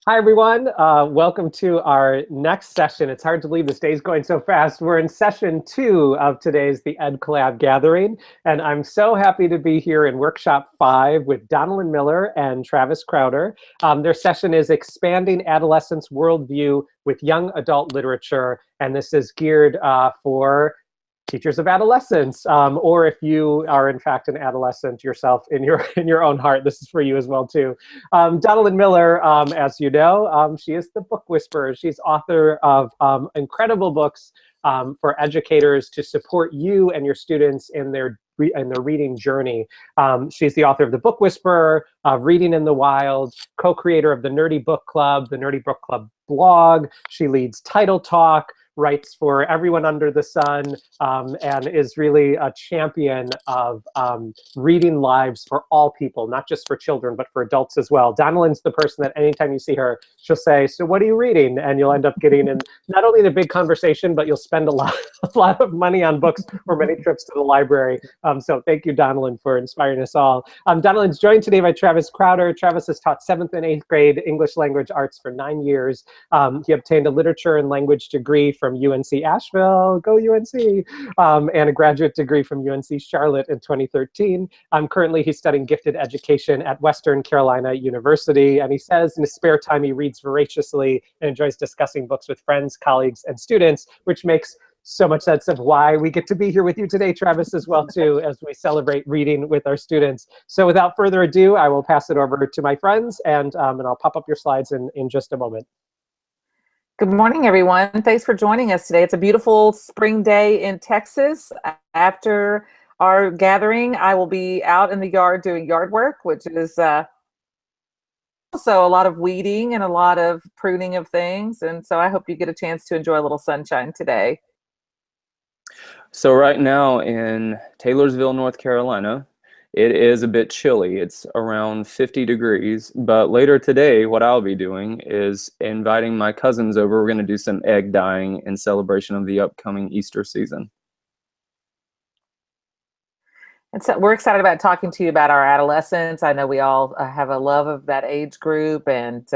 Hi, everyone. Welcome to our next session. It's hard to believe this day's going so fast. We're in session 2 of today's The Ed Collab Gathering, and I'm so happy to be here in workshop 5 with Donalyn Miller and Travis Crowder. Their session is Expanding Adolescents' Worldview with Young Adult Literature, and this is geared for teachers of adolescence, or if you are in fact an adolescent yourself in your own heart, this is for you as well too. Donalyn Miller, as you know, she is the book whisperer. She's author of incredible books for educators to support you and your students in their reading journey. She's the author of The Book Whisperer, Reading in the Wild, co-creator of the Nerdy Book Club, the Nerdy Book Club blog. She leads Title Talk, writes for everyone under the sun, and is really a champion of reading lives for all people, not just for children, but for adults as well. Donalyn's the person that anytime you see her, she'll say, "So what are you reading?" And you'll end up getting in not only the big conversation, but you'll spend a lot of money on books or many trips to the library. So thank you, Donalyn, for inspiring us all. Donalyn's joined today by Travis Crowder. Travis has taught 7th and 8th grade English language arts for 9 years. He obtained a literature and language degree from UNC Asheville, go UNC, and a graduate degree from UNC Charlotte in 2013. Currently, he's studying gifted education at Western Carolina University, and he says in his spare time he reads voraciously and enjoys discussing books with friends, colleagues, and students, which makes so much sense of why we get to be here with you today, Travis, as well, too, as we celebrate reading with our students. So without further ado, I will pass it over to my friends, and I'll pop up your slides in just a moment. Good morning, everyone. Thanks for joining us today. It's a beautiful spring day in Texas. After our gathering, I will be out in the yard doing yard work, which is also a lot of weeding and a lot of pruning of things. And so I hope you get a chance to enjoy a little sunshine today. So right now in Taylorsville, North Carolina, it is a bit chilly. It's around 50 degrees, but later today, what I'll be doing is inviting my cousins over. We're going to do some egg dyeing in celebration of the upcoming Easter season. And so we're excited about talking to you about our adolescents. I know we all have a love of that age group, and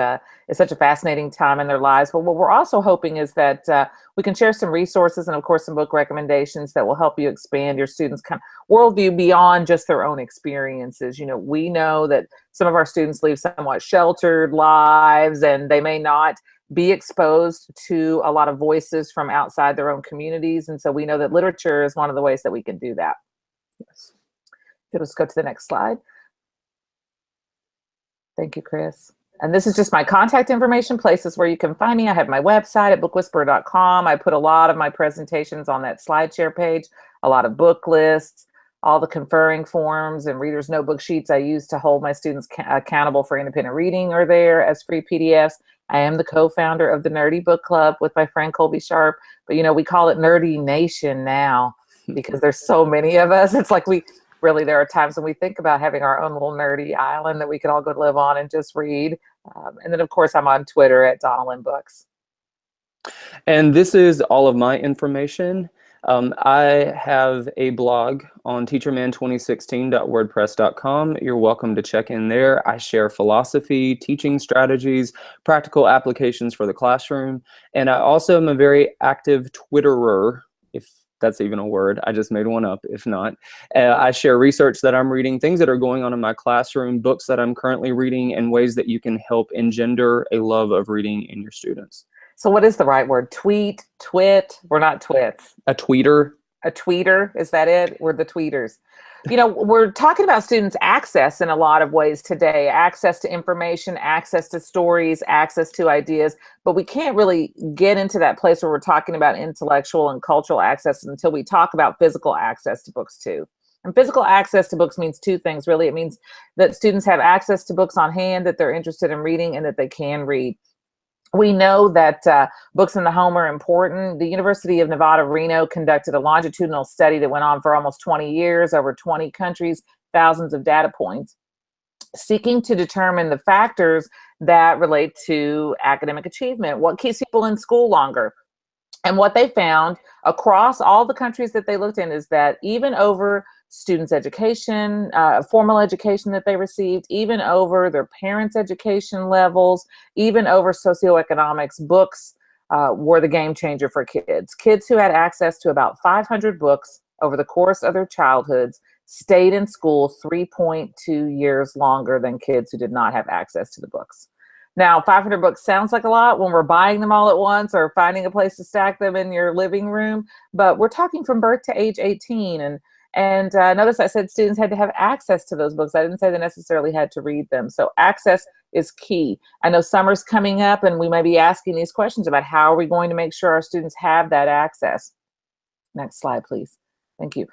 it's such a fascinating time in their lives. But what we're also hoping is that we can share some resources and, of course, some book recommendations that will help you expand your students' kind of worldview beyond just their own experiences. You know, we know that some of our students live somewhat sheltered lives, and they may not be exposed to a lot of voices from outside their own communities. And so we know that literature is one of the ways that we can do that. Yes. Let's go to the next slide. Thank you, Chris. And this is just my contact information, places where you can find me. I have my website at bookwhisperer.com. I put a lot of my presentations on that SlideShare page, a lot of book lists, all the conferring forms and reader's notebook sheets I use to hold my students accountable for independent reading are there as free PDFs. I am the co-founder of the Nerdy Book Club with my friend Colby Sharp, but you know, we call it Nerdy Nation now because there's so many of us. It's like really, there are times when we think about having our own little nerdy island that we can all go live on and just read. And then, of course, I'm on Twitter at Donalyn Books. And this is all of my information. I have a blog on teacherman2016.wordpress.com. You're welcome to check in there. I share philosophy, teaching strategies, practical applications for the classroom. And I also am a very active Twitterer, if that's even a word. I just made one up, if not. I share research that I'm reading, things that are going on in my classroom, books that I'm currently reading, and ways that you can help engender a love of reading in your students. So what is the right word? Tweet, twit? We're not twits. A tweeter. A tweeter, is that it? We're the tweeters. You know, we're talking about students' access in a lot of ways today, access to information, access to stories, access to ideas, but we can't really get into that place where we're talking about intellectual and cultural access until we talk about physical access to books too. And physical access to books means two things, really. It means that students have access to books on hand that they're interested in reading and that they can read. We know that books in the home are important. The University of Nevada, Reno conducted a longitudinal study that went on for almost 20 years, over 20 countries, thousands of data points, seeking to determine the factors that relate to academic achievement, what keeps people in school longer. And what they found across all the countries that they looked in is that even over students' education, formal education that they received, even over their parents' education levels, even over socioeconomics. Books were the game changer for kids. Kids who had access to about 500 books over the course of their childhoods stayed in school 3.2 years longer than kids who did not have access to the books. Now, 500 books sounds like a lot when we're buying them all at once or finding a place to stack them in your living room, but we're talking from birth to age 18. And notice I said students had to have access to those books. I didn't say they necessarily had to read them. So access is key. I know summer's coming up and we may be asking these questions about how are we going to make sure our students have that access. Next slide, please. Thank you.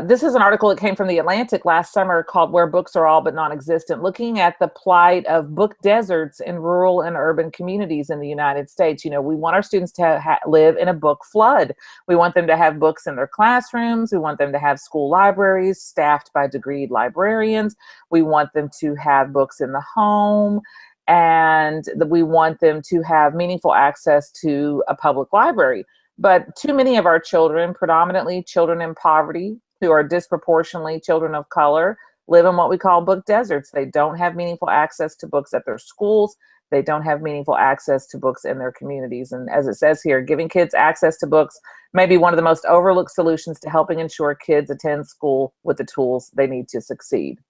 This is an article that came from The Atlantic last summer called Where Books Are All But Non-Existent, looking at the plight of book deserts in rural and urban communities in the United States. You know, we want our students to live in a book flood. We want them to have books in their classrooms. We want them to have school libraries staffed by degreed librarians. We want them to have books in the home. And we want them to have meaningful access to a public library. But too many of our children, predominantly children in poverty, who are disproportionately children of color, live in what we call book deserts. They don't have meaningful access to books at their schools. They don't have meaningful access to books in their communities. And as it says here, giving kids access to books may be one of the most overlooked solutions to helping ensure kids attend school with the tools they need to succeed.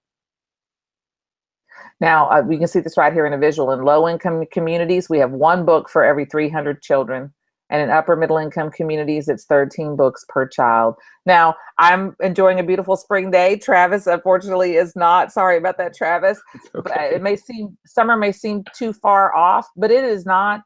Now, we can see this right here in a visual. In low-income communities, we have one book for every 300 children. And in upper middle income communities, it's 13 books per child. Now, I'm enjoying a beautiful spring day. Travis, unfortunately, is not. Sorry about that, Travis. Okay. Summer may seem too far off, but it is not.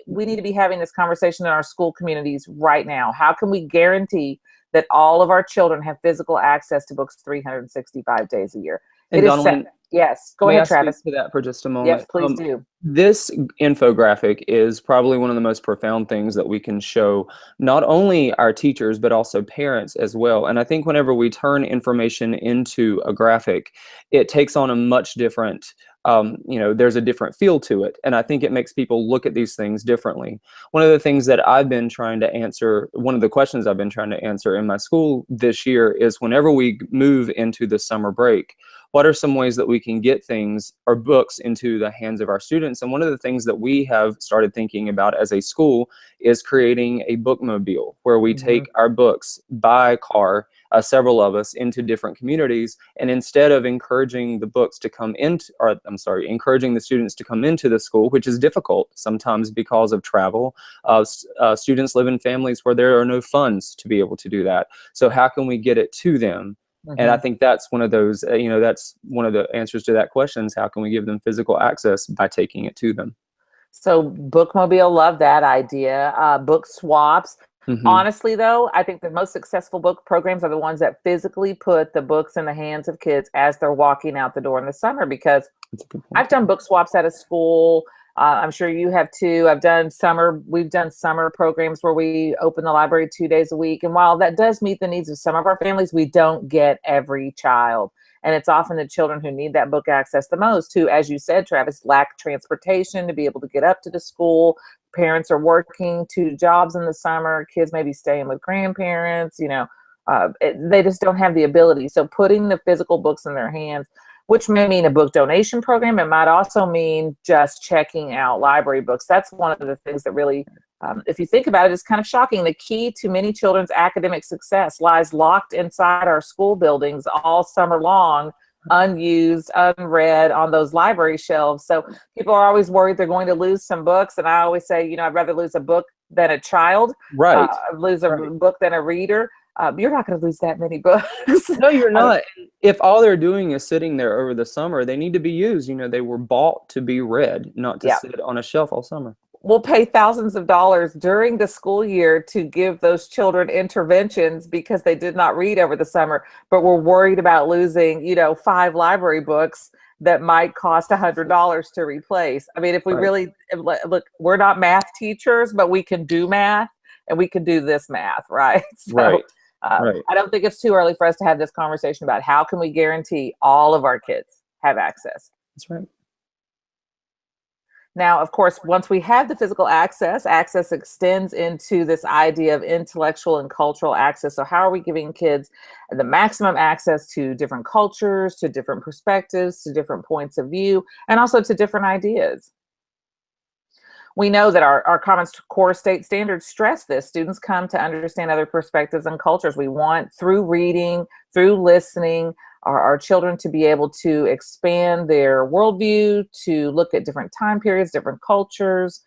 We need to be having this conversation in our school communities right now. How can we guarantee that all of our children have physical access to books 365 days a year? And Donalyn, yes, go ahead, Travis. Speak to that for just a moment. Yes, please do. This infographic is probably one of the most profound things that we can show not only our teachers, but also parents as well. And I think whenever we turn information into a graphic, it takes on a much different, there's a different feel to it. And I think it makes people look at these things differently. One of the things that I've been trying to answer, one of the questions I've been trying to answer in my school this year is whenever we move into the summer break, what are some ways that we can get things or books into the hands of our students? And one of the things that we have started thinking about as a school is creating a bookmobile where we take our books by car, several of us, into different communities. And instead of encouraging the books to come into, encouraging the students to come into the school, which is difficult sometimes because of travel, students live in families where there are no funds to be able to do that. So how can we get it to them? And I think that's one of those, that's one of the answers to that question is how can we give them physical access by taking it to them? So Bookmobile, love that idea. Book swaps. Honestly, though, I think the most successful book programs are the ones that physically put the books in the hands of kids as they're walking out the door in the summer, because I've done book swaps at a school. I'm sure you have too. We've done summer programs where we open the library 2 days a week. And while that does meet the needs of some of our families, we don't get every child. And it's often the children who need that book access the most, who, as you said, Travis, lack transportation to be able to get up to the school. Parents are working 2 jobs in the summer. Kids may be staying with grandparents, they just don't have the ability. So putting the physical books in their hands, which may mean a book donation program. It might also mean just checking out library books. That's one of the things that really, if you think about it, is kind of shocking. The key to many children's academic success lies locked inside our school buildings all summer long, unused, unread on those library shelves. So people are always worried they're going to lose some books. And I always say, I'd rather lose a book than a child, lose a book than a reader. You're not going to lose that many books. No, you're not. If all they're doing is sitting there over the summer, they need to be used. They were bought to be read, not to sit on a shelf all summer. We'll pay thousands of dollars during the school year to give those children interventions because they did not read over the summer, but we're worried about losing, 5 library books that might cost $100 to replace. I mean, if we really look, we're not math teachers, but we can do math and we can do this math, right? So, I don't think it's too early for us to have this conversation about how can we guarantee all of our kids have access. That's right. Now, of course, once we have the physical access, access extends into this idea of intellectual and cultural access. So how are we giving kids the maximum access to different cultures, to different perspectives, to different points of view, and also to different ideas? We know that our Common Core state standards stress this. Students come to understand other perspectives and cultures. We want, through reading, through listening, our children to be able to expand their worldview, to look at different time periods, different cultures.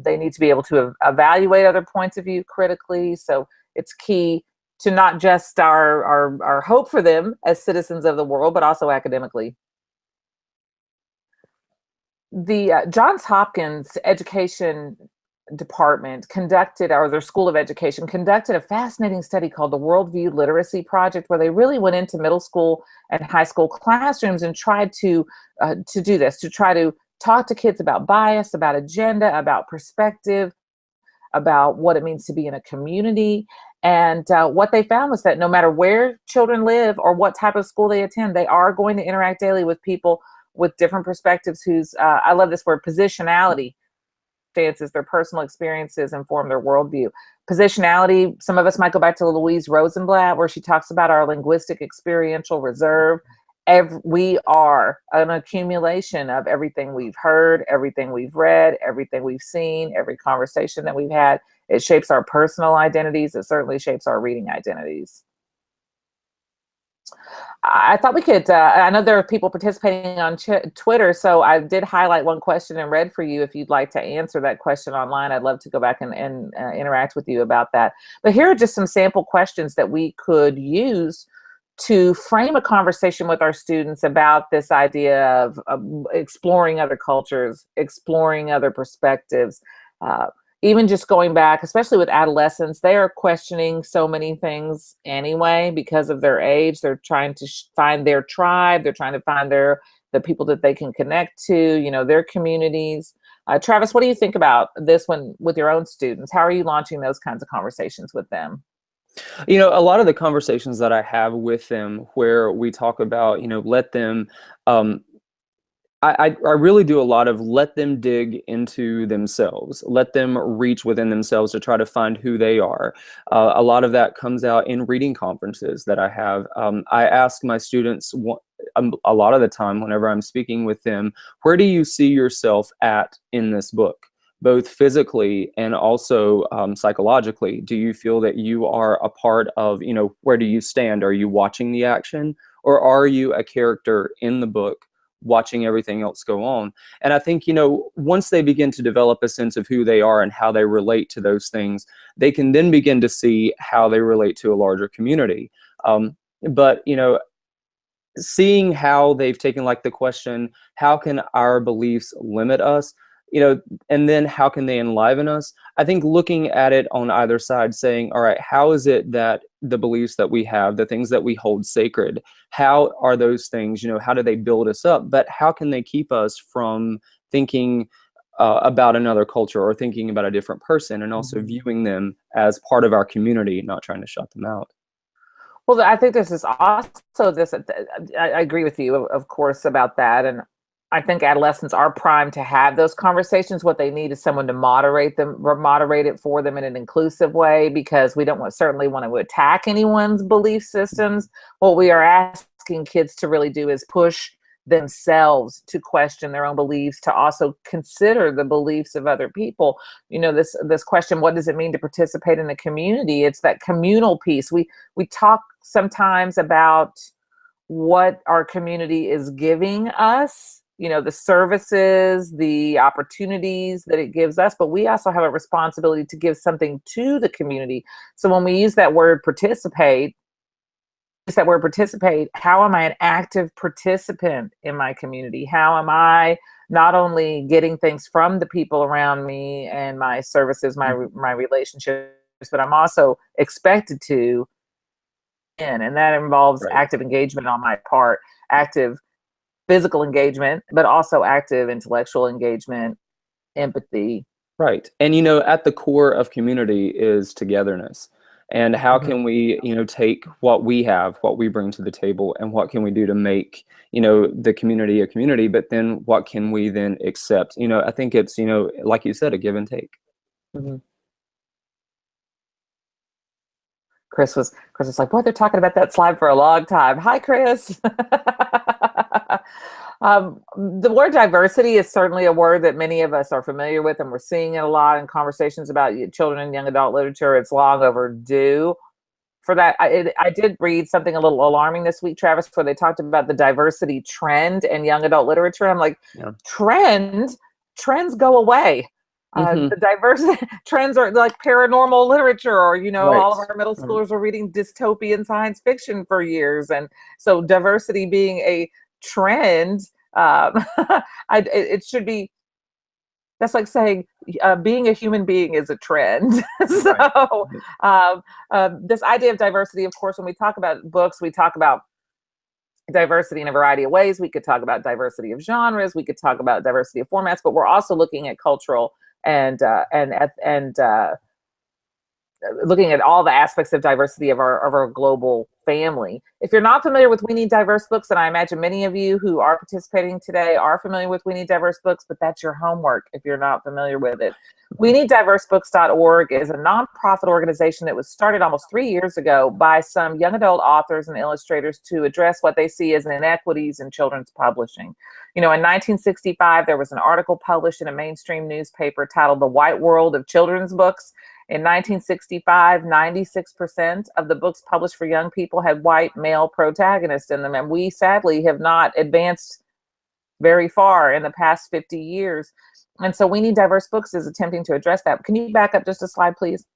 They need to be able to evaluate other points of view critically. So it's key to not just our hope for them as citizens of the world, but also academically. The Johns Hopkins Education Department conducted, or their School of Education conducted, a fascinating study called the Worldview Literacy Project, where they really went into middle school and high school classrooms and tried to do this, to try to talk to kids about bias, about agenda, about perspective, about what it means to be in a community. And what they found was that no matter where children live or what type of school they attend, they are going to interact daily with people with different perspectives whose, I love this word, positionality, stances, their personal experiences inform their worldview. Positionality, some of us might go back to Louise Rosenblatt, where she talks about our linguistic experiential reserve. We are an accumulation of everything we've heard, everything we've read, everything we've seen, every conversation that we've had. It shapes our personal identities. It certainly shapes our reading identities. I thought we could, I know there are people participating on Twitter, so I did highlight one question and read for you. If you'd like to answer that question online, I'd love to go back and interact with you about that. But here are just some sample questions that we could use to frame a conversation with our students about this idea of exploring other cultures, exploring other perspectives. Even just going back, especially with adolescents, they are questioning so many things anyway because of their age. They're trying to find their tribe. They're trying to find the people that they can connect to, their communities. Travis, what do you think about this one with your own students? How are you launching those kinds of conversations with them? A lot of the conversations that I have with them where we talk about, let them, I really do a lot of let them dig into themselves, let them reach within themselves to try to find who they are. A lot of that comes out in reading conferences that I have. I ask my students a lot of the time whenever I'm speaking with them, where do you see yourself at in this book? Both physically and also psychologically. Do you feel that you are a part of, where do you stand? Are you watching the action, or are you a character in the book watching everything else go on? And I think, once they begin to develop a sense of who they are and how they relate to those things, they can then begin to see how they relate to a larger community. But seeing how they've taken like the question, how can our beliefs limit us? And then how can they enliven us? I think looking at it on either side, saying, all right, how is it that the beliefs that we have, the things that we hold sacred, how are those things, how do they build us up? But how can they keep us from thinking about another culture or thinking about a different person, and also viewing them as part of our community, not trying to shut them out? Well, I think this is also this, I agree with you, of course, about that. And I think adolescents are primed to have those conversations. What they need is someone to moderate it for them in an inclusive way, because we don't certainly want to attack anyone's belief systems. What we are asking kids to really do is push themselves to question their own beliefs, to also consider the beliefs of other people. This question, what does it mean to participate in a community? It's that communal piece. We talk sometimes about what our community is giving us, the services, the opportunities that it gives us, but we also have a responsibility to give something to the community. So when we use that word participate, how am I an active participant in my community? How am I not only getting things from the people around me and my services, my relationships, but I'm also expected to, and that involves active engagement on my part, active physical engagement, but also active intellectual engagement, empathy. Right. And, at the core of community is togetherness. And how can we, take what we have, what we bring to the table, and what can we do to make, the community a community, but then what can we then accept? I think it's, like you said, a give and take. Chris was like, boy, they're talking about that slide for a long time. Hi, Chris. The word diversity is certainly a word that many of us are familiar with, and we're seeing it a lot in conversations about children and young adult literature. It's long overdue for that. I did read something a little alarming this week, Travis, where they talked about the diversity trend in young adult literature. I'm like, trends go away. The diverse trends are like paranormal literature, or all of our middle schoolers were reading dystopian science fiction for years, and so diversity being a trend, it should be. That's like saying being a human being is a trend. So this idea of diversity, of course, when we talk about books, we talk about diversity in a variety of ways. We could talk about diversity of genres. We could talk about diversity of formats, but we're also looking at cultural and looking at all the aspects of diversity of our global family. If you're not familiar with We Need Diverse Books, and I imagine many of you who are participating today are familiar with We Need Diverse Books, but that's your homework if you're not familiar with it. WeNeedDiverseBooks.org is a nonprofit organization that was started almost 3 years ago by some young adult authors and illustrators to address what they see as inequities in children's publishing. In 1965, there was an article published in a mainstream newspaper titled The White World of Children's Books. In 1965, 96% of the books published for young people had white male protagonists in them, and we sadly have not advanced very far in the past 50 years. And so We Need Diverse Books is attempting to address that. Can you back up just a slide, please?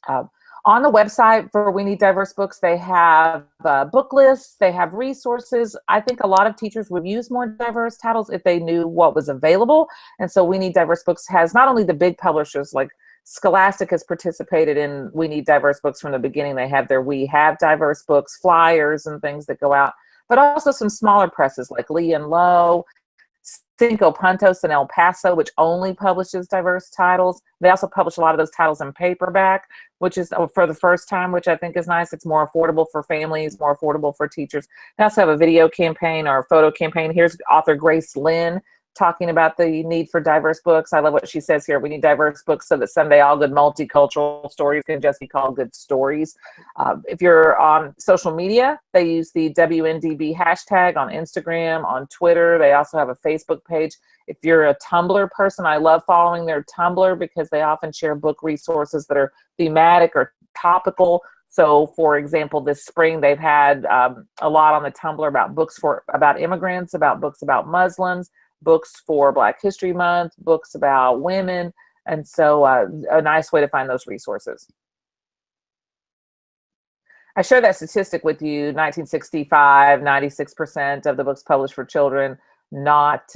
On the website for We Need Diverse Books, they have book lists, they have resources. I think a lot of teachers would use more diverse titles if they knew what was available. And so We Need Diverse Books has not only the big publishers like Scholastic has participated in We Need Diverse Books from the beginning. They have their We Have Diverse Books flyers and things that go out, but also some smaller presses like Lee and Low, Cinco Puntos in El Paso, which only publishes diverse titles. They also publish a lot of those titles in paperback, which is for the first time, which I think is nice. It's more affordable for families, more affordable for teachers. They also have a video campaign or a photo campaign. Here's author Grace Lynn talking about the need for diverse books. I love what she says here. We need diverse books so that someday all good multicultural stories can just be called good stories. If you're on social media, they use the WNDB hashtag on Instagram, on Twitter. They also have a Facebook page. If you're a Tumblr person, I love following their Tumblr because they often share book resources that are thematic or topical. So, for example, this spring they've had a lot on the Tumblr about books about immigrants, about books about Muslims, books for Black History Month, books about women, and so a nice way to find those resources. I share that statistic with you, 1965, 96% of the books published for children not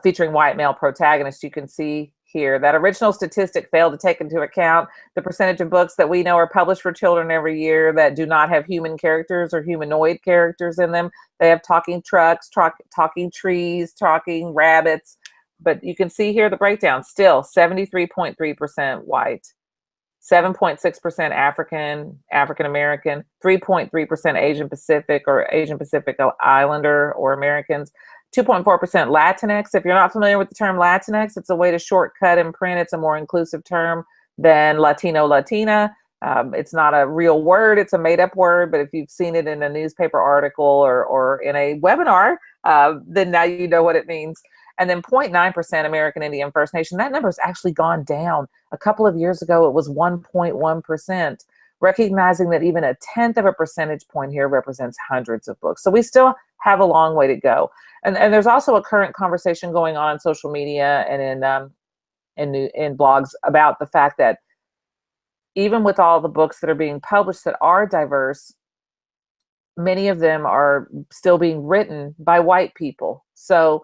featuring white male protagonists. You can see here that original statistic failed to take into account the percentage of books that we know are published for children every year that do not have human characters or humanoid characters in them. They have talking trucks, talking trees, talking rabbits. But you can see here the breakdown. Still 73.3% white, 7.6% African American, 3.3% Asian Pacific or Asian Pacific Islander or Americans, 2.4% Latinx. If you're not familiar with the term Latinx, it's a way to shortcut in print. It's a more inclusive term than Latino, Latina. It's not a real word. It's a made-up word, but if you've seen it in a newspaper article or in a webinar, then now you know what it means. And then 0.9% American Indian First Nation. That number has actually gone down. A couple of years ago, it was 1.1%. Recognizing that even a tenth of a percentage point here represents hundreds of books. So we still have a long way to go. And there's also a current conversation going on social media and in blogs about the fact that even with all the books that are being published that are diverse, many of them are still being written by white people. So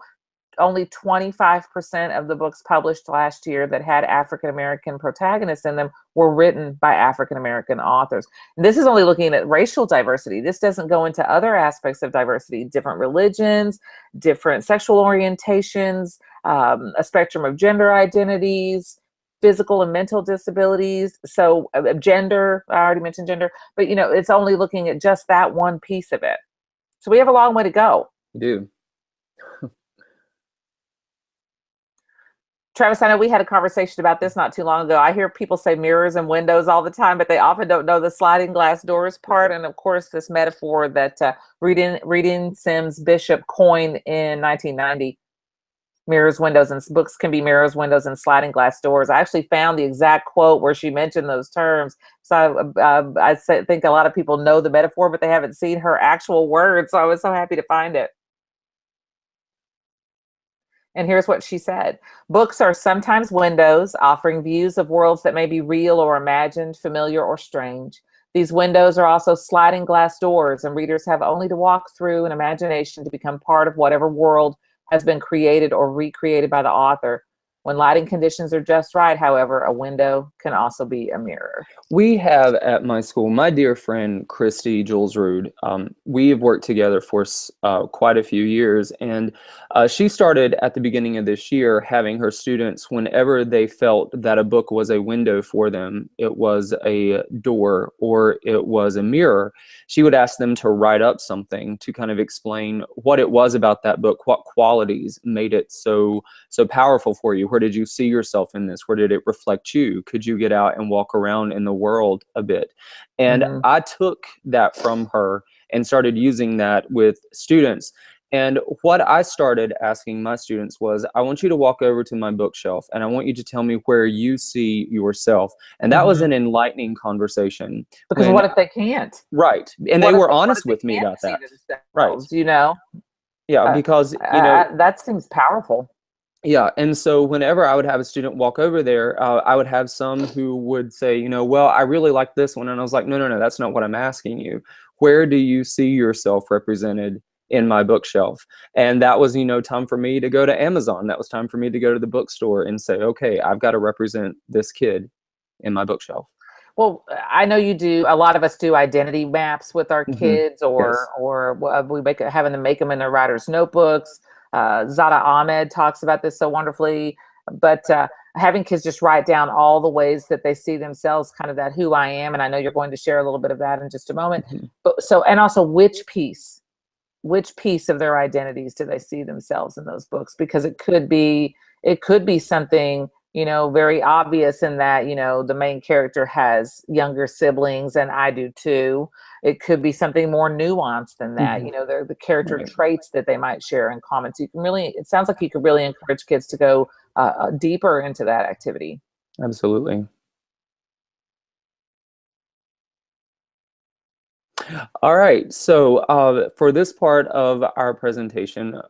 only 25% of the books published last year that had African-American protagonists in them were written by African-American authors. And this is only looking at racial diversity. This doesn't go into other aspects of diversity, different religions, different sexual orientations, a spectrum of gender identities, physical and mental disabilities. So gender, I already mentioned gender, but it's only looking at just that one piece of it. So we have a long way to go. We do. Travis, I know we had a conversation about this not too long ago. I hear people say mirrors and windows all the time, but they often don't know the sliding glass doors part. And of course, this metaphor that Reading Sims Bishop coined in 1990, mirrors, windows, and books can be mirrors, windows, and sliding glass doors. I actually found the exact quote where she mentioned those terms. So I think a lot of people know the metaphor, but they haven't seen her actual words. So I was so happy to find it. And here's what she said. Books are sometimes windows, offering views of worlds that may be real or imagined, familiar or strange. These windows are also sliding glass doors, and readers have only to walk through in imagination to become part of whatever world has been created or recreated by the author. When lighting conditions are just right, however, a window can also be a mirror. We have at my school, my dear friend, Christy Jules-Rude. We have worked together for quite a few years, and she started at the beginning of this year having her students, whenever they felt that a book was a window for them, it was a door, or it was a mirror, she would ask them to write up something to kind of explain what it was about that book, what qualities made it so powerful for you. Where did you see yourself in this? Where did it reflect you? Could you get out and walk around in the world a bit? And I took that from her and started using that with students. And what I started asking my students was, I want you to walk over to my bookshelf and I want you to tell me where you see yourself. And that was an enlightening conversation. Because what if they can't? Right. And they were honest with me about that. Right. Yeah, because, that seems powerful. Yeah, and so whenever I would have a student walk over there, I would have some who would say, well, I really like this one. And I was like, no, that's not what I'm asking you. Where do you see yourself represented in my bookshelf? And that was, time for me to go to Amazon. That was time for me to go to the bookstore and say, okay, I've got to represent this kid in my bookshelf. Well, I know you do. A lot of us do identity maps with our kids, or we having them make them in their writer's notebooks. Zada Ahmed talks about this so wonderfully, but having kids just write down all the ways that they see themselves, kind of that who I am. And I know you're going to share a little bit of that in just a moment. But and also which piece of their identities do they see themselves in those books? Because it could be something, very obvious in that, the main character has younger siblings and I do too. It could be something more nuanced than that. They're the character traits that they might share in common. So it sounds like you could really encourage kids to go deeper into that activity. Absolutely. All right. So for this part of our presentation,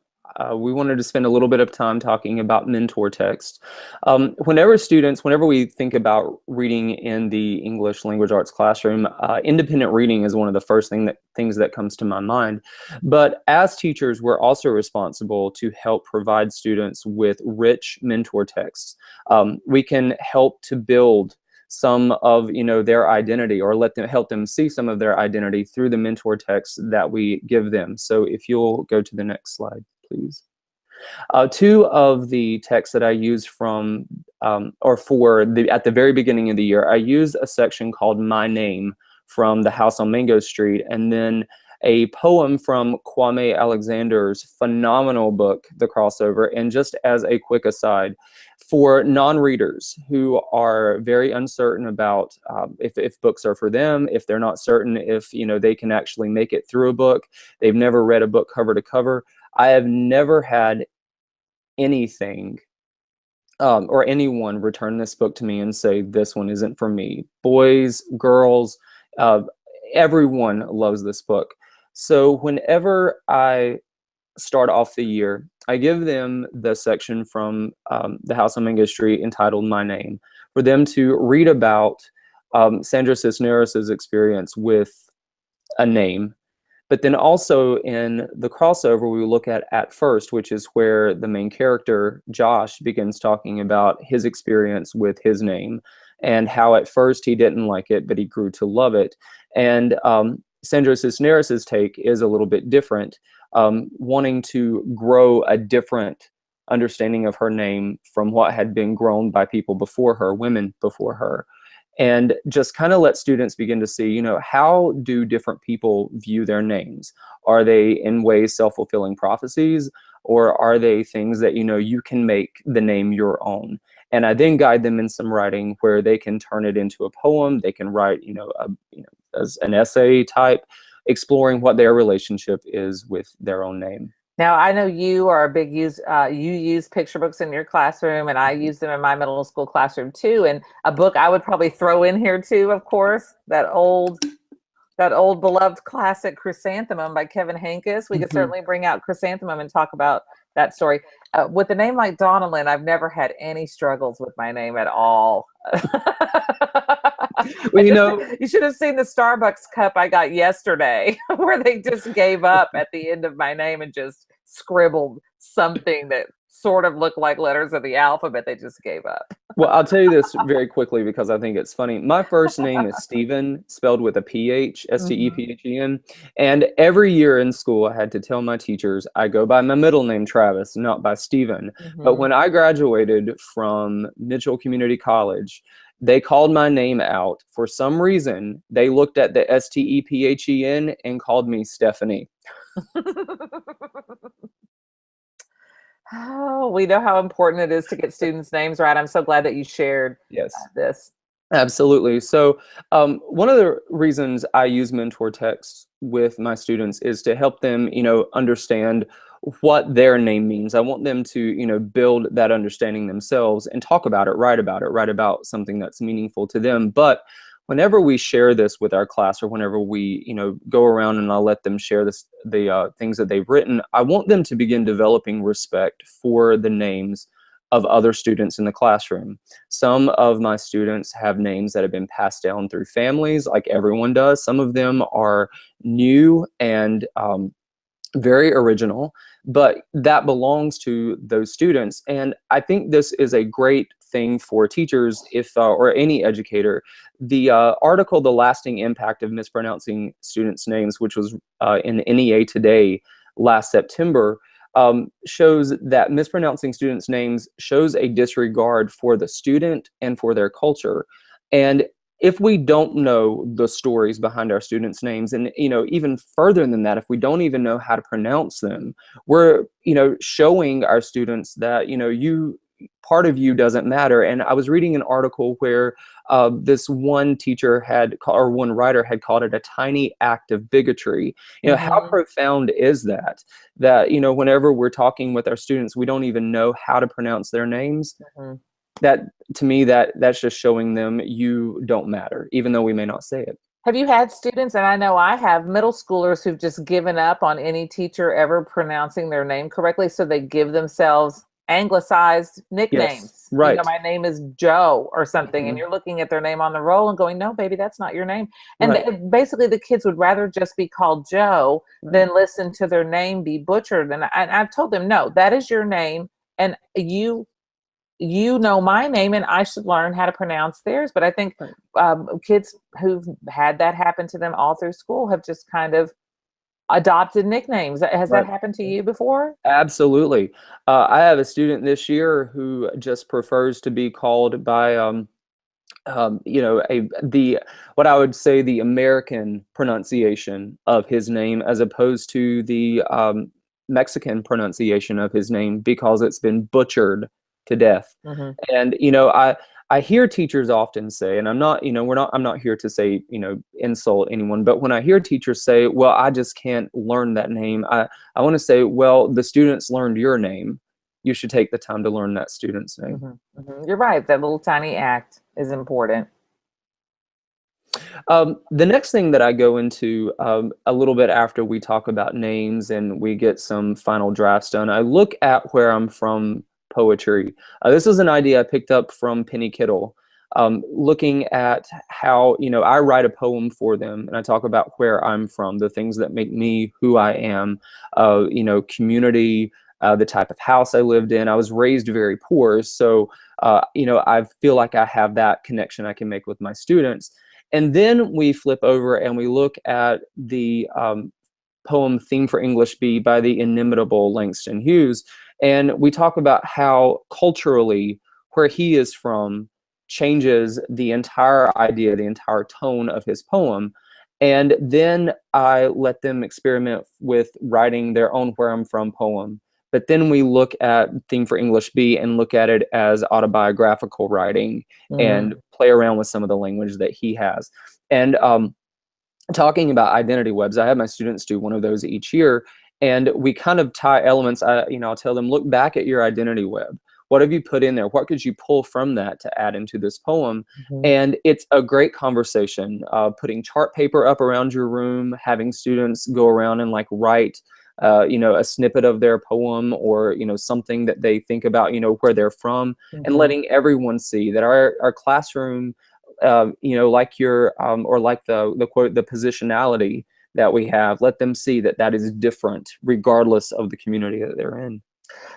we wanted to spend a little bit of time talking about mentor text. Whenever we think about reading in the English language arts classroom, independent reading is one of the first things that comes to my mind. But as teachers, we're also responsible to help provide students with rich mentor texts. We can help to build some of their identity, or help them see some of their identity through the mentor text that we give them. So if you'll go to the next slide, please. Two of the texts that I use at the very beginning of the year, I used a section called My Name from The House on Mango Street, and then a poem from Kwame Alexander's phenomenal book, The Crossover. And just as a quick aside, for non-readers who are very uncertain about if books are for them, if they're not certain if they can actually make it through a book, they've never read a book cover to cover, I have never had anything or anyone return this book to me and say, this one isn't for me. Boys, girls, everyone loves this book. So whenever I start off the year, I give them the section from The House on Mango Street entitled My Name, for them to read about Sandra Cisneros' experience with a name. But then also in The Crossover, we look at first, which is where the main character, Josh, begins talking about his experience with his name and how at first he didn't like it, but he grew to love it. And Sandra Cisneros' take is a little bit different, wanting to grow a different understanding of her name from what had been grown by people before her, women before her. And just kind of let students begin to see, how do different people view their names? Are they in ways self-fulfilling prophecies, or are they things that, you can make the name your own? And I then guide them in some writing where they can turn it into a poem. They can write, as an essay type, exploring what their relationship is with their own name. Now, I know you are a big you use picture books in your classroom, and I use them in my middle school classroom too. And a book I would probably throw in here too, of course, that old beloved classic Chrysanthemum by Kevin Henkes. We could certainly bring out Chrysanthemum and talk about that story. With a name like Donalyn, I've never had any struggles with my name at all. Well, you should have seen the Starbucks cup I got yesterday where they just gave up at the end of my name and just scribbled something that sort of looked like letters of the alphabet. They just gave up. Well, I'll tell you this very quickly because I think it's funny. My first name is Stephen, spelled with a PH, Stephen. And every year in school, I had to tell my teachers I go by my middle name, Travis, not by Stephen. But when I graduated from Mitchell Community College, they called my name out. For some reason, they looked at the Stephen and called me Stephanie. Oh, we know how important it is to get students' names right. I'm so glad that you shared this. Absolutely. So one of the reasons I use mentor texts with my students is to help them, understand what their name means. I want them to, build that understanding themselves and talk about it, write about something that's meaningful to them. But whenever we share this with our class, or whenever we, go around and I'll let them share the things that they've written, I want them to begin developing respect for the names of other students in the classroom. Some of my students have names that have been passed down through families, like everyone does. Some of them are new and very original, but that belongs to those students. And I think this is a great thing for teachers, or any educator. The article, The Lasting Impact of Mispronouncing Students' Names, which was in NEA Today last September, shows that mispronouncing students' names shows a disregard for the student and for their culture. And if we don't know the stories behind our students' names, and even further than that, if we don't even know how to pronounce them, we're showing our students that part of you doesn't matter. And I was reading an article where this one teacher one writer had called it a tiny act of bigotry. How profound is that? That whenever we're talking with our students, we don't even know how to pronounce their names. That, to me, that's just showing them you don't matter, even though we may not say it. Have you had students, and I know I have, middle schoolers who've just given up on any teacher ever pronouncing their name correctly, so they give themselves anglicized nicknames? Yes, right. My name is Joe or something, and you're looking at their name on the roll and going, no, baby, that's not your name. And basically the kids would rather just be called Joe than listen to their name be butchered. And I've told them, no, that is your name, and you know my name, and I should learn how to pronounce theirs. But I think kids who've had that happen to them all through school have just kind of adopted nicknames. Has that happened to you before? Absolutely. I have a student this year who just prefers to be called by what I would say the American pronunciation of his name, as opposed to the Mexican pronunciation of his name, because it's been butchered to death. And I hear teachers often say, and I'm not here to say insult anyone, but when I hear teachers say, well, I just can't learn that name, I want to say, well, the students learned your name. You should take the time to learn that student's name. You're right. That little tiny act is important. The next thing that I go into a little bit after we talk about names and we get some final drafts done, I look at where I'm from poetry. This is an idea I picked up from Penny Kittle, looking at how I write a poem for them, and I talk about where I'm from, the things that make me who I am, community, the type of house I lived in. I was raised very poor, so I feel like I have that connection I can make with my students. And then we flip over and we look at the poem Theme for English B by the inimitable Langston Hughes. And we talk about how culturally where he is from changes the entire idea, the entire tone of his poem. And then I let them experiment with writing their own Where I'm From poem. But then we look at Theme for English B and look at it as autobiographical writing and play around with some of the language that he has. And talking about identity webs, I have my students do one of those each year, and we kind of tie elements. I'll tell them, look back at your identity web. What have you put in there? What could you pull from that to add into this poem? And it's a great conversation, putting chart paper up around your room, having students go around and like write a snippet of their poem, or something that they think about, where they're from, and letting everyone see that our classroom, like your or like the quote, the positionality that we have, let them see that that is different regardless of the community that they're in.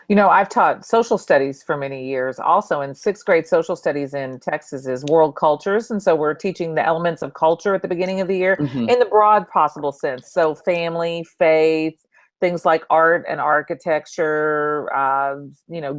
I've taught social studies for many years. Also in 6th grade, social studies in Texas is world cultures. And so we're teaching the elements of culture at the beginning of the year in the broad possible sense. So family, faith, things like art and architecture,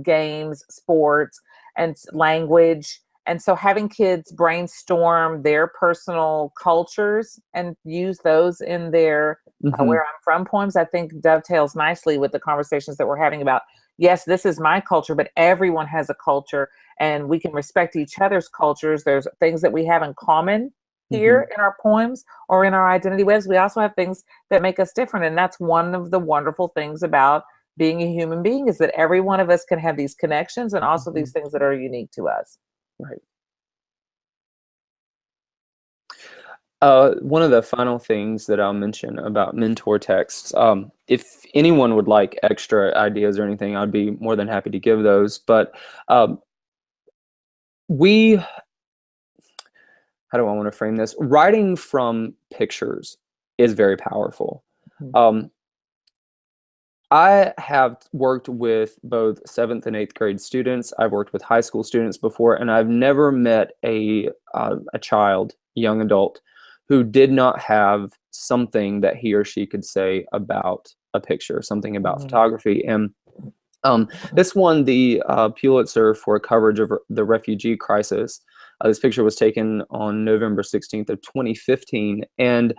games, sports, and language. And so having kids brainstorm their personal cultures and use those in their Where I'm From poems, I think dovetails nicely with the conversations that we're having about, yes, this is my culture, but everyone has a culture and we can respect each other's cultures. There's things that we have in common here in our poems or in our identity webs. We also have things that make us different. And that's one of the wonderful things about being a human being, is that every one of us can have these connections and also these things that are unique to us. Right. One of the final things that I'll mention about mentor texts, if anyone would like extra ideas or anything, I'd be more than happy to give those. But how do I want to frame this? Writing from pictures is very powerful. I have worked with both 7th and 8th grade students. I've worked with high school students before, and I've never met a child, young adult, who did not have something that he or she could say about a picture, something about photography. And this won the Pulitzer for coverage of the refugee crisis. This picture was taken on November 16th of 2015. And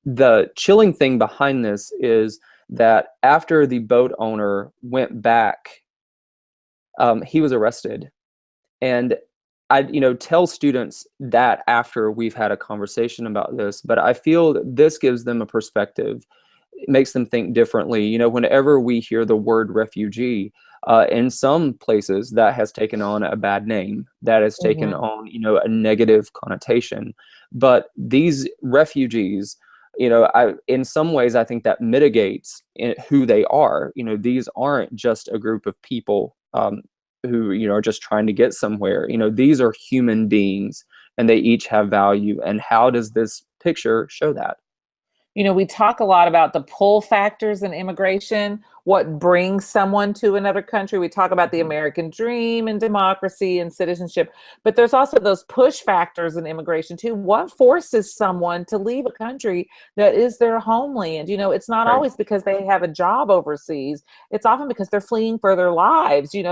the chilling thing behind this is that after the boat owner went back, he was arrested. And I tell students that after we've had a conversation about this, but I feel that this gives them a perspective. It makes them think differently. Whenever we hear the word refugee, in some places that has taken on a bad name, that has taken on, a negative connotation. But these refugees, in some ways, I think that mitigates who they are. These aren't just a group of people who are just trying to get somewhere. These are human beings, and they each have value. And how does this picture show that? We talk a lot about the pull factors in immigration, what brings someone to another country. We talk about the American dream and democracy and citizenship, but there's also those push factors in immigration too. What forces someone to leave a country that is their homeland? It's not always because they have a job overseas. It's often because they're fleeing for their lives. They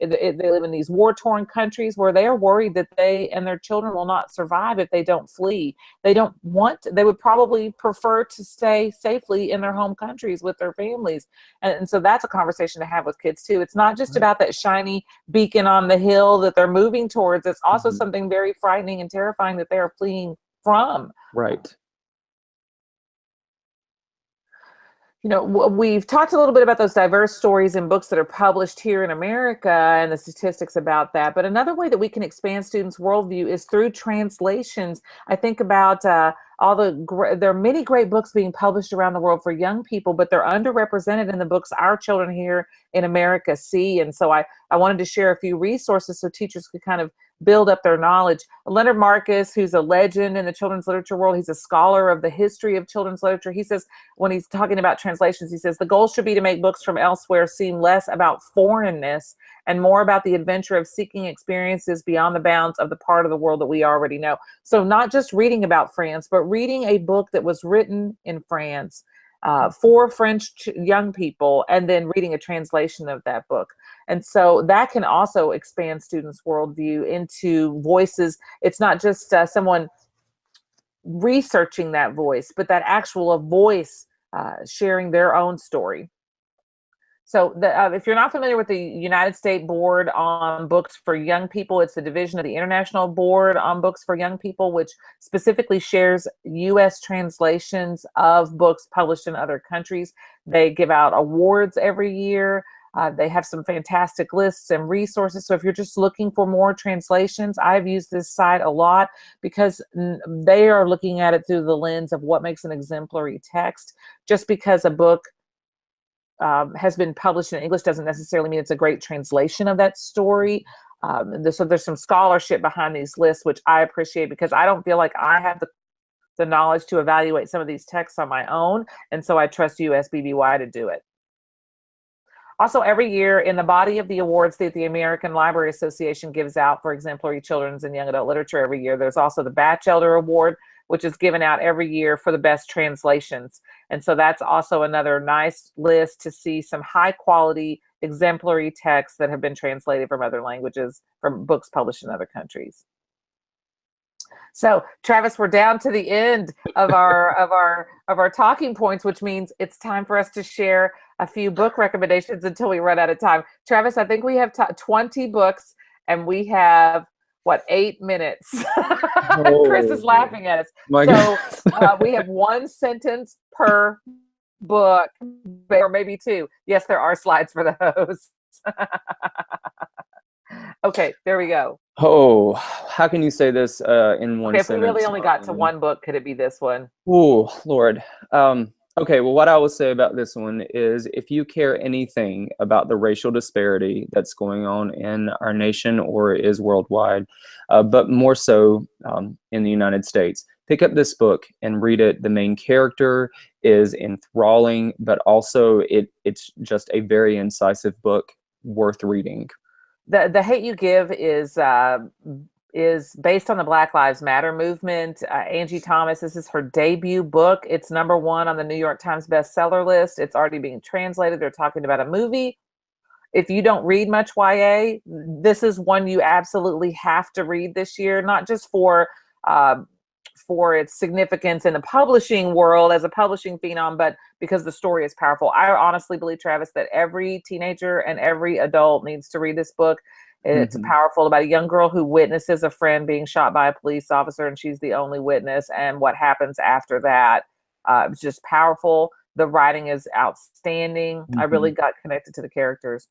live in these war-torn countries where they are worried that they and their children will not survive if they don't flee. They would probably prefer to stay safely in their home countries with their families. And so that's a conversation to have with kids too. It's not just about that shiny beacon on the hill that they're moving towards. It's also something very frightening and terrifying that they are fleeing from. Right. We've talked a little bit about those diverse stories and books that are published here in America and the statistics about that. But another way that we can expand students' worldview is through translations. I think about there are many great books being published around the world for young people, but they're underrepresented in the books our children here in America see. And so I wanted to share a few resources so teachers could kind of build up their knowledge. Leonard Marcus, who's a legend in the children's literature world, he's a scholar of the history of children's literature. He says, when he's talking about translations, he says, the goal should be to make books from elsewhere seem less about foreignness and more about the adventure of seeking experiences beyond the bounds of the part of the world that we already know. So not just reading about France, but reading a book that was written in France, for French young people, and then reading a translation of that book. And so that can also expand students' worldview into voices. It's not just someone researching that voice, but that actual voice sharing their own story. So if you're not familiar with the United States Board on Books for Young People, it's the division of the International Board on Books for Young People, which specifically shares U.S. translations of books published in other countries. They give out awards every year. They have some fantastic lists and resources. So if you're just looking for more translations, I've used this site a lot because they are looking at it through the lens of what makes an exemplary text. Just because a book has been published in English doesn't necessarily mean it's a great translation of that story. So there's some scholarship behind these lists, which I appreciate because I don't feel like I have the knowledge to evaluate some of these texts on my own. And so I trust USBBY to do it. Also, every year in the body of the awards that the American Library Association gives out for exemplary children's and young adult literature every year, there's also the Batchelder Award, which is given out every year for the best translations. And so that's also another nice list to see some high quality exemplary texts that have been translated from other languages, from books published in other countries. So Travis, we're down to the end of our talking points, which means it's time for us to share a few book recommendations until we run out of time. Travis, I think we have 20 books and we have, what, 8 minutes? Oh, Chris is laughing at us. So we have 1 sentence per book, or maybe 2. Yes, there are slides for those. Okay, there we go. Oh, how can you say this in one sentence? If we really only got to 1 book, could it be this one? Oh, Lord. Okay, well, what I will say about this one is if you care anything about the racial disparity that's going on in our nation or is worldwide, but more so in the United States, pick up this book and read it. The main character is enthralling, but also it's just a very incisive book worth reading. The Hate You Give is based on the Black Lives Matter movement. Angie Thomas, this is her debut book. It's #1 on the New York Times bestseller list. It's already being translated. They're talking about a movie. If you don't read much YA, this is one you absolutely have to read this year, not just for its significance in the publishing world as a publishing phenom, but because the story is powerful. I honestly believe, Travis, that every teenager and every adult needs to read this book. It's powerful about a young girl who witnesses a friend being shot by a police officer, and she's the only witness, and what happens after that. It's just powerful. The writing is outstanding. I really got connected to the characters.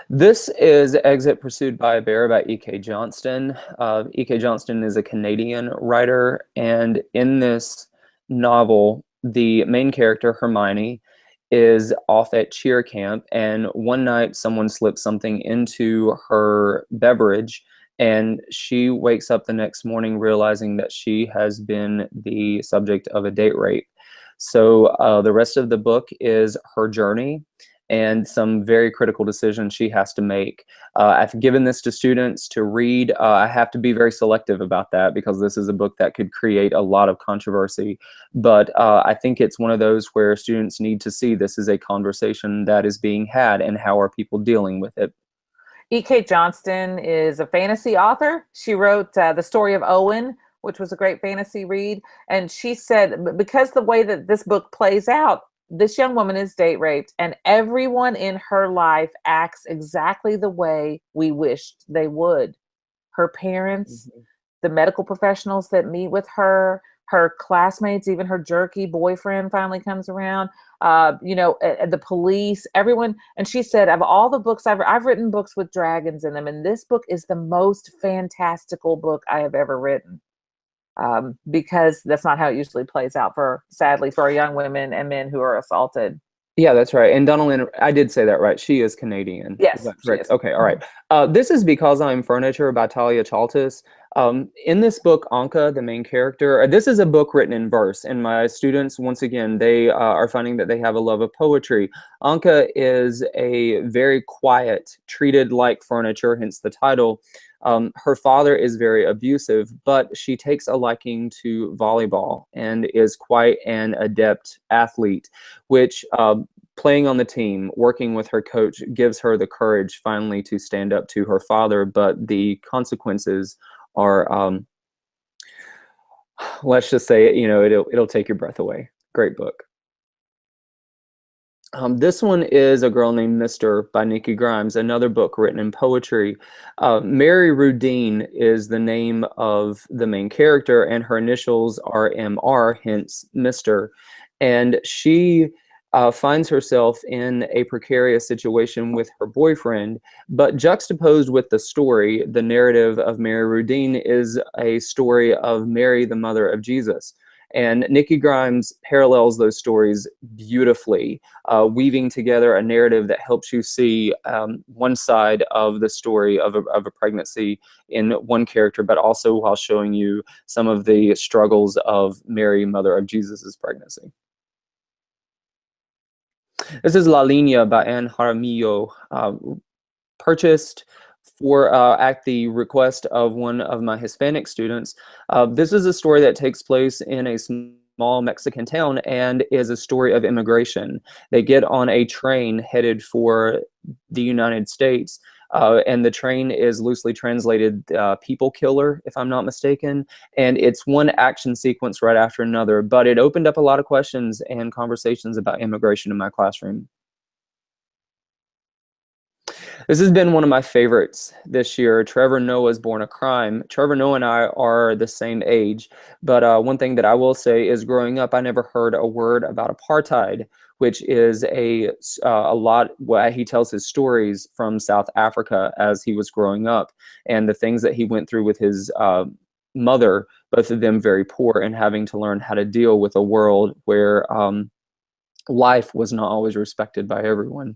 This is Exit Pursued by a Bear by E.K. Johnston. E.K. Johnston is a Canadian writer, and in this novel, the main character, Hermione, is off at cheer camp, and one night someone slips something into her beverage, and she wakes up the next morning realizing that she has been the subject of a date rape. So the rest of the book is her journey and some very critical decisions she has to make. I've given this to students to read. I have to be very selective about that because this is a book that could create a lot of controversy. But I think it's one of those where students need to see this is a conversation that is being had and how are people dealing with it. E.K. Johnston is a fantasy author. She wrote The Story of Owen, which was a great fantasy read. And she said, because the way that this book plays out, this young woman is date raped, and everyone in her life acts exactly the way we wished they would. Her parents, the medical professionals that meet with her, her classmates, even her jerky boyfriend finally comes around, the police, everyone. And she said, of all the books I've written books with dragons in them, and this book is the most fantastical book I have ever written. Because that's not how it usually plays out, sadly, for young women and men who are assaulted. Yeah, that's right. And Donalyn, I did say that right. She is Canadian. Yes. Is that correct? Okay, all right. This is Because I'm Furniture by Talia Chaltis. In this book, Anka, the main character, this is a book written in verse. And my students, once again, they are finding that they have a love of poetry. Anka is a very quiet, treated like furniture, hence the title, Her father is very abusive, but she takes a liking to volleyball and is quite an adept athlete, which playing on the team, working with her coach, gives her the courage finally to stand up to her father. But the consequences are, let's just say, it'll take your breath away. Great book. This one is A Girl Named Mister by Nikki Grimes, another book written in poetry. Mary Rudine is the name of the main character, and her initials are MR, hence Mister. And she finds herself in a precarious situation with her boyfriend, but juxtaposed with the story, the narrative of Mary Rudine is a story of Mary, the mother of Jesus. And Nikki Grimes parallels those stories beautifully, weaving together a narrative that helps you see one side of the story of a pregnancy in one character, but also while showing you some of the struggles of Mary, mother of Jesus's pregnancy. This is La Linea by Anne Jaramillo, purchased at the request of one of my Hispanic students. This is a story that takes place in a small Mexican town and is a story of immigration. They get on a train headed for the United States, and the train is loosely translated people killer, if I'm not mistaken, and it's one action sequence right after another, but it opened up a lot of questions and conversations about immigration in my classroom. This has been one of my favorites this year. Trevor Noah's Born a Crime. Trevor Noah and I are the same age, but one thing that I will say is growing up, I never heard a word about apartheid, which is a lot where he tells his stories from South Africa as he was growing up and the things that he went through with his mother, both of them very poor, and having to learn how to deal with a world where life was not always respected by everyone.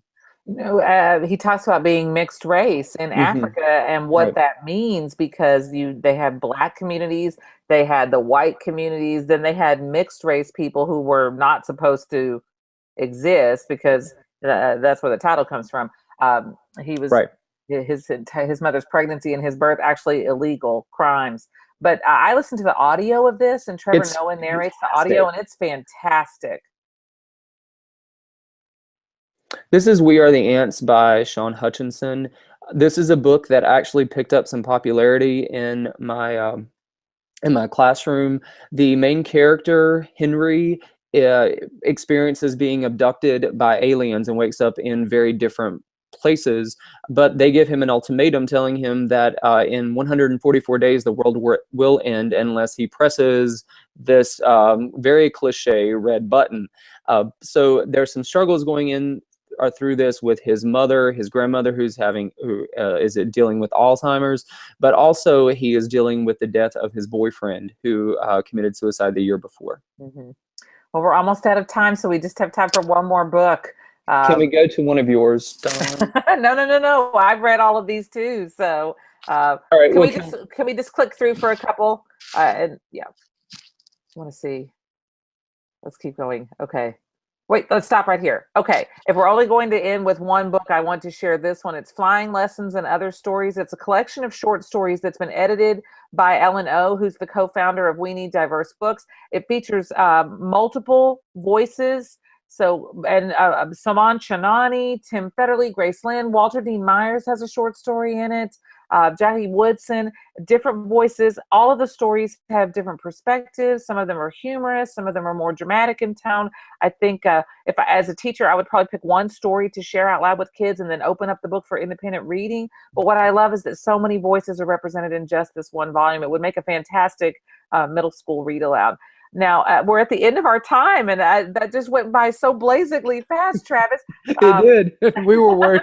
He talks about being mixed race in Africa and what that means, because they had Black communities, they had the white communities, then they had mixed race people who were not supposed to exist, because that's where the title comes from. He was his mother's pregnancy and his birth actually illegal crimes. But I listened to the audio of this, and Trevor Noah narrates the audio, and it's fantastic. This is We Are the Ants by Sean Hutchinson. This is a book that actually picked up some popularity in my classroom. The main character, Henry, experiences being abducted by aliens and wakes up in very different places, but they give him an ultimatum telling him that in 144 days the world will end unless he presses this very cliche red button. So there's some struggles going in through this with his mother, his grandmother, who is dealing with Alzheimer's, but also he is dealing with the death of his boyfriend, who committed suicide the year before. Well, we're almost out of time, so we just have time for one more book. Can we go to one of yours, Donalyn? No. I've read all of these too. So all right, can we just click through for a couple? And yeah, want to see. Let's keep going. Okay. Wait, let's stop right here. Okay, if we're only going to end with one book, I want to share this one. It's Flying Lessons and Other Stories. It's a collection of short stories that's been edited by Ellen O, who's the co-founder of We Need Diverse Books. It features multiple voices. So, and Saman Chanani, Tim Federle, Grace Lynn, Walter D. Myers has a short story in it. Jackie Woodson, different voices. All of the stories have different perspectives. Some of them are humorous. Some of them are more dramatic in tone. I think as a teacher, I would probably pick one story to share out loud with kids and then open up the book for independent reading. But what I love is that so many voices are represented in just this one volume. It would make a fantastic middle school read aloud. Now, we're at the end of our time, and that just went by so blazingly fast, Travis. It did. We were worried.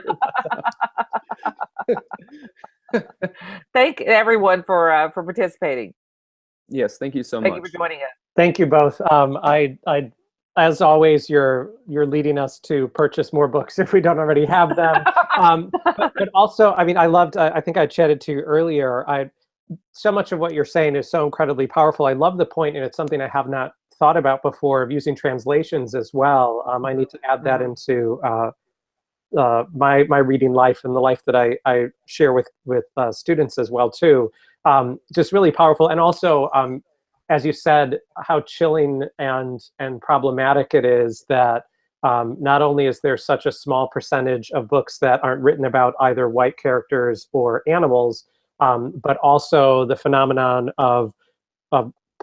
Thank everyone for participating. Yes, thank you so much. Thank you for joining us. Thank you both. I as always, you're leading us to purchase more books if we don't already have them. But also, I mean, I loved. I think I chatted to you earlier. So much of what you're saying is so incredibly powerful. I love the point, and it's something I have not thought about before, of using translations as well. I need to add that into my reading life and the life that I share with students as well too. Just really powerful, and also, as you said, how chilling and problematic it is that not only is there such a small percentage of books that aren't written about either white characters or animals, but also the phenomenon of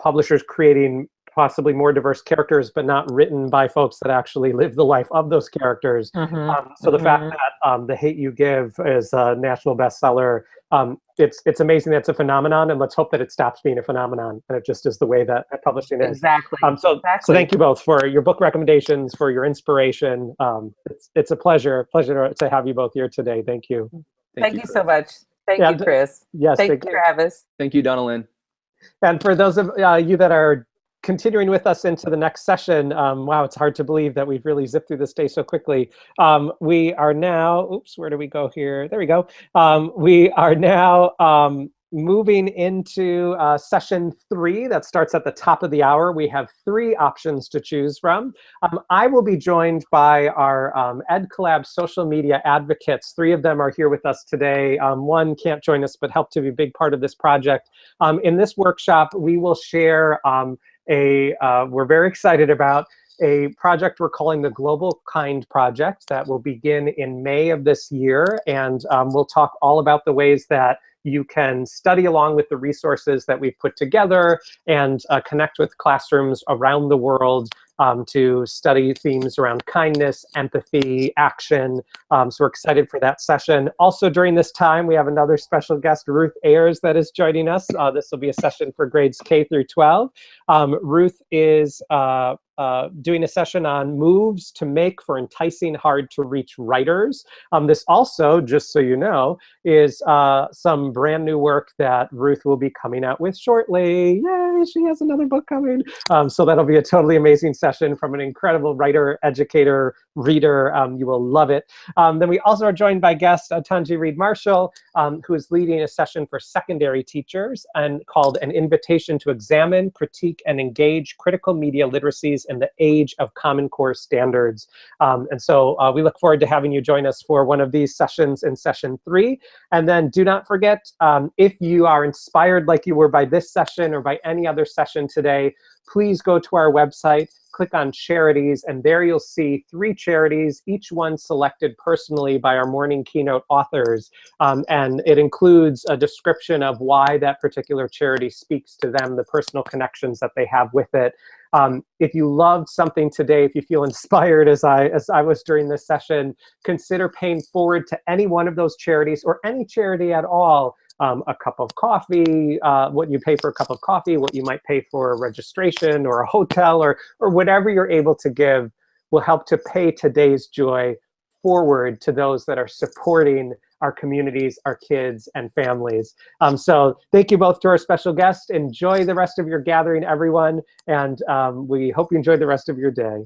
publishers creating possibly more diverse characters, but not written by folks that actually live the life of those characters. So the fact that The Hate You Give is a national bestseller, it's amazing that's a phenomenon, and let's hope that it stops being a phenomenon, and it just is the way that publishing is. Exactly. So thank you both for your book recommendations, for your inspiration. It's a pleasure to have you both here today. Thank you. Thank you so much. Thank you, Chris. Yes. Thank you, Travis. Thank you, Donalyn. And for those of you that are continuing with us into the next session, wow, it's hard to believe that we've really zipped through this day so quickly. We are now, oops, where do we go here? There we go. We are now moving into session 3 that starts at the top of the hour. We have 3 options to choose from. I will be joined by our EdCollab social media advocates. 3 of them are here with us today. One can't join us, but helped to be a big part of this project. In this workshop, we will share we're very excited about a project we're calling the Global Kind Project that will begin in May of this year. And we'll talk all about the ways that you can study along with the resources that we've put together and connect with classrooms around the world to study themes around kindness, empathy, action. So we're excited for that session. Also during this time, we have another special guest, Ruth Ayers, that is joining us. This will be a session for grades K through 12. Ruth is doing a session on moves to make for enticing hard-to-reach writers. This also, just so you know, is some brand new work that Ruth will be coming out with shortly. Yay, she has another book coming. So that'll be a totally amazing session from an incredible writer, educator, reader. You will love it. Then we also are joined by guest Tanji Reed-Marshall, who is leading a session for secondary teachers and called An Invitation to Examine, Critique, and Engage Critical Media Literacies in the Age of Common Core Standards. And so we look forward to having you join us for one of these sessions in session 3. And then do not forget, if you are inspired like you were by this session or by any other session today, please go to our website, click on charities, and there you'll see 3 charities, each one selected personally by our morning keynote authors. And it includes a description of why that particular charity speaks to them, the personal connections that they have with it. If you loved something today, if you feel inspired as I was during this session, consider paying forward to any one of those charities or any charity at all. A cup of coffee, what you pay for a cup of coffee, what you might pay for a registration or a hotel, or whatever you're able to give will help to pay today's joy forward to those that are supporting our communities, our kids, and families. So thank you both to our special guest. Enjoy the rest of your gathering, everyone, and we hope you enjoy the rest of your day.